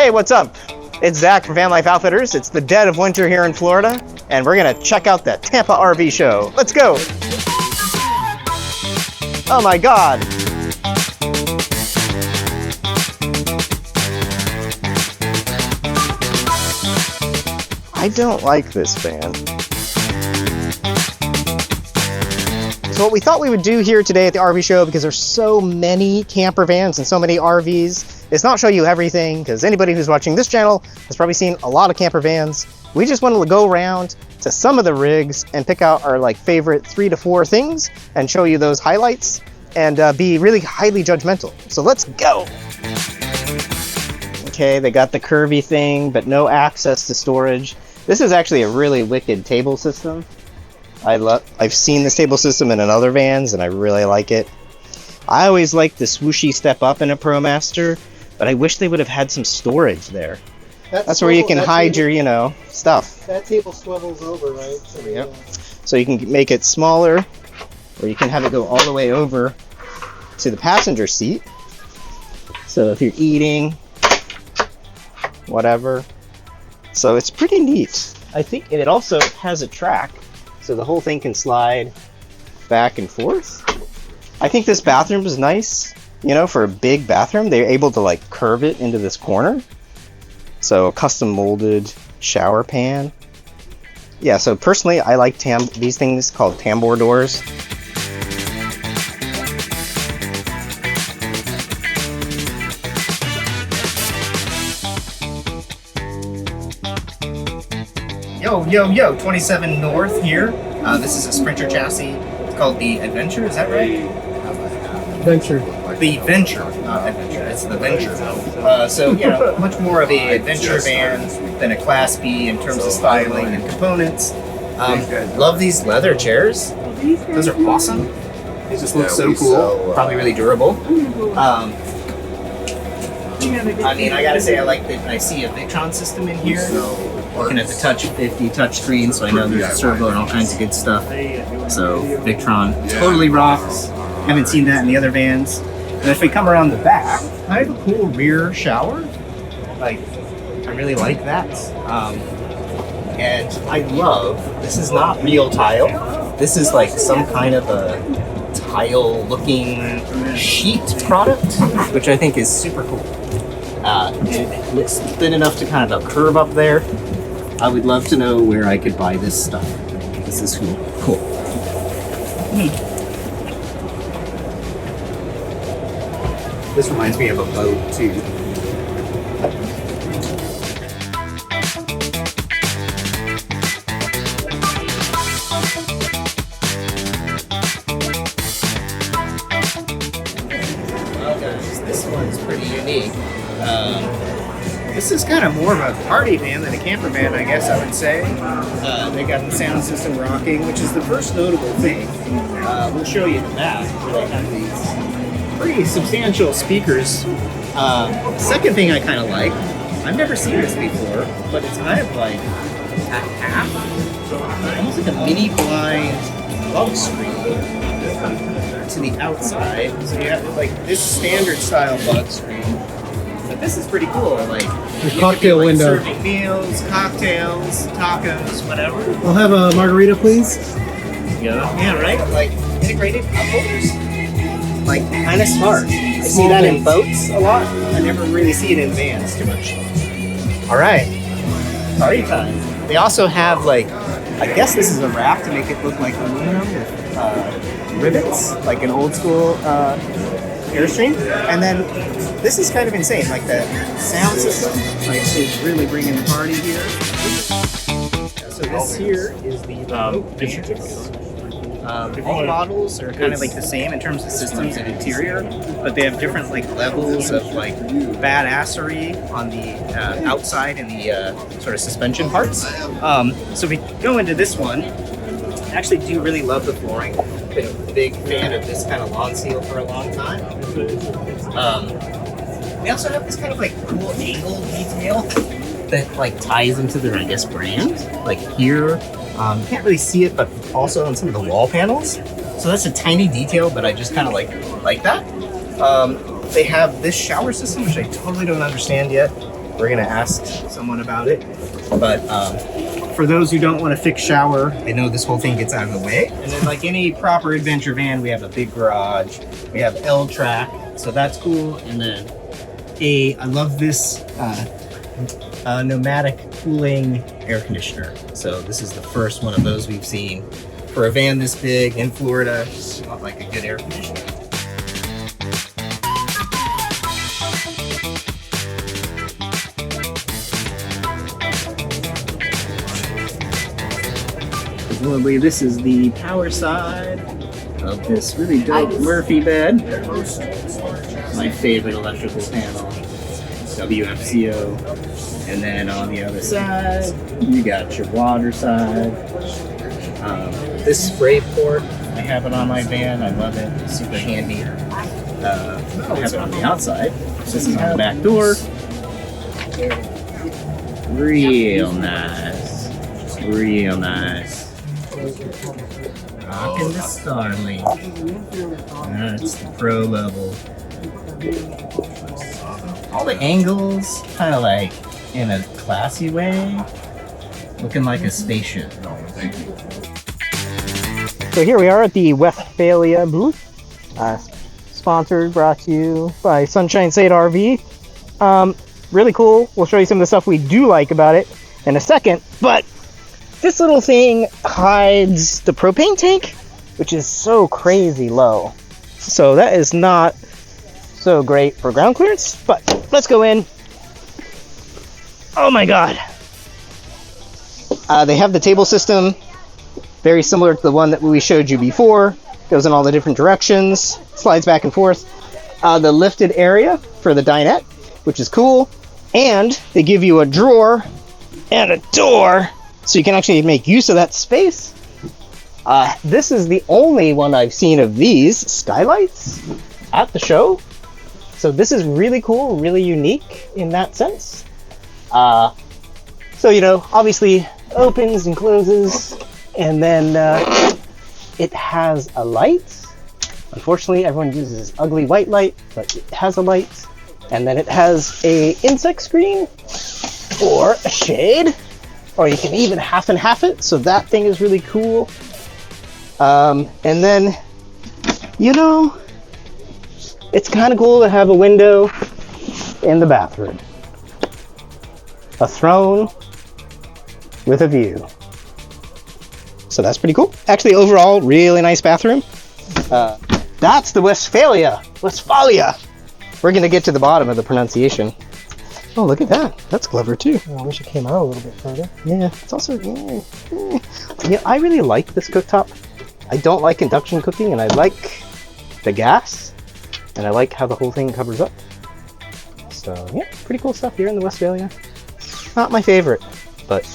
Hey, what's up? It's Zach from Vanlife Outfitters. It's the dead of winter here in Florida, and we're gonna check out the Tampa RV Show. Let's go! Oh my God! I don't like this van. So what we thought we would do here today at the RV show, because there's so many camper vans and so many RVs, is not show you everything, because anybody who's watching this channel has probably seen a lot of camper vans. We just wanted to go around to some of the rigs and pick out our favorite 3 to 4 things and show you those highlights and be really highly judgmental. So let's go. Okay, they got the curvy thing, but no access to storage. This is actually a really wicked table system. I've seen this table system in other vans and I really like it. I always like the swooshy step up in a ProMaster, but I wish they would have had some storage there. That's where you can hide your, stuff. That table swivels over, right? So, yep. So you can make it smaller, or you can have it go all the way over to the passenger seat. So if you're eating, whatever. So it's pretty neat. I think it also has a track, so the whole thing can slide back and forth. I think this bathroom is nice. For a big bathroom, they're able to curve it into this corner. So a custom molded shower pan. Yeah, so personally, I like these things called tambour doors. Yo, 27 North here. This is a Sprinter chassis. It's called the Adventure, is that right? Venture. The Venture, not Adventure, it's the Venture. So, much more of a adventure van than a Class B in terms of styling and components. Love these leather chairs. Those are awesome. They just look so cool. Probably really durable. I gotta say, I like that I see a Victron system in here. Looking at the Touch 50 touch screen, so I know there's a servo and all kinds of good stuff. So Victron totally rocks. Haven't seen that in the other vans. And if we come around the back, I have a cool rear shower. I really like that. And I love, this is not real tile. This is some kind of a tile looking sheet product, which I think is super cool. It looks thin enough to kind of curve up there. I would love to know where I could buy this stuff. This is cool. This reminds me of a boat too. Well guys, this one's pretty unique. This is kind of more of a party van than a camper van, I guess I would say. They got the sound system rocking, which is the first notable thing. We'll show you the back, where they have these pretty substantial speakers. Second thing I kind of like, I've never seen this before, but it's kind of like a half, almost like a mini blind bug screen to the outside. So you have this standard style bug screen. But this is pretty cool. The cocktail window. Serving meals, cocktails, tacos, whatever. I'll have a margarita, please. Yeah, right? Integrated cup holders. Kind of smart. I see that in boats a lot. I never really see it in vans too much. All right, party time. They also have I guess this is a wrap to make it look like aluminum with rivets, like an old school Airstream. And then this is kind of insane. The sound system is really bringing the party here. So this here is the all models are kind of the same in terms of systems and interior, but they have different levels of badassery on the outside and the sort of suspension parts. So if we go into this one, I actually do really love the flooring. Been a big fan of this kind of lawn seal for a long time. They also have this kind of cool angle detail that ties into their brand. Here, you can't really see it, but also on some of the wall panels. So that's a tiny detail, but I just kind of like that. They have this shower system, which I totally don't understand yet. We're gonna ask someone about it. But for those who don't want a fixed shower, I know this whole thing gets out of the way. And then like any proper adventure van, we have a big garage. We have L track, so that's cool. And then I love this nomadic cooling air conditioner. So this is the first one of those we've seen. For a van this big in Florida, you want like a good air conditioner. Presumably this is the power side of this really dope Murphy bed. My favorite electrical panel, WFCO. And then on the other side, you got your water side. This spray port, I have it on my van. I love it. It's super handy. I have it on the outside. This is on the back door. Real nice. Real nice. Rocking the Starlink. That's the pro level. All the angles, kind of like in a classy way, looking like a spaceship. So here we are at the Westfalia booth, sponsored, brought to you by Sunshine State RV. Really cool. We'll show you some of the stuff we do like about it in a second, but this little thing hides the propane tank, which is so crazy low. So that is not so great for ground clearance, but let's go in. Oh my god. They have the table system, very similar to the one that we showed you before. Goes in all the different directions, slides back and forth. The lifted area for the dinette, which is cool. And they give you a drawer and a door, so you can actually make use of that space. This is the only one I've seen of these skylights at the show. So this is really cool, really unique in that sense. So, you know, obviously opens and closes, and then it has a light. Unfortunately, everyone uses this ugly white light, but it has a light. And then it has a insect screen or a shade, or you can even half and half it. So that thing is really cool. And then, you know, it's kind of cool to have a window in the bathroom. A throne with a view. So that's pretty cool. Actually, overall, really nice bathroom. That's the Westfalia. We're gonna get to the bottom of the pronunciation. Oh, look at that. That's clever too. Oh, I wish it came out a little bit further. Yeah, it's also, yeah, I really like this cooktop. I don't like induction cooking, and I like the gas, and I like how the whole thing covers up. So yeah, pretty cool stuff here in the Westfalia. Not my favorite, but